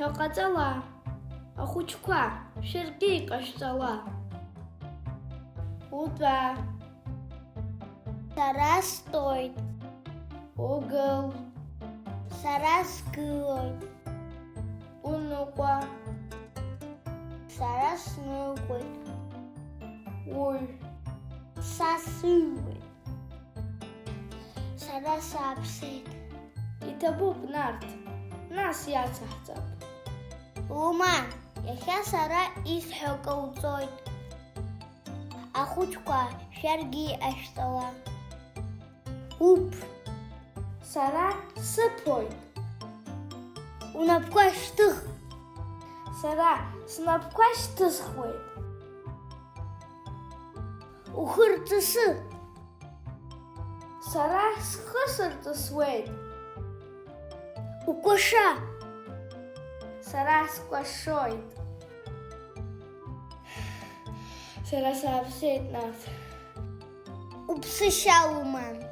Шәаҟаҵала, ахәыҷқәа, шәаргьы иҟашәҵала. Утәа. Сара стоит. Угыл. Сара сгылоит. Уныҟәа. Сара сныҟәоит. Уҩ. Са сыҩуеит. Сара сааԥсеит. Иҭабуп, Нарҭ, нас иацаҳҵап. Луман, иахьа сара исҳәо кауҵоит. Ахәыҷқәа шәаргьы иҟашәҵала. Уԥ. Сара сыԥоит. Унапқәа шьҭых. Сара снапқәа шьҭысхуеит. Ухы рҵысы. Сара схы сырҵысуеит. Укәаша. Сара скәашоит. Сара сааԥсеит, Нарҭ. Уԥсышьа, Луман.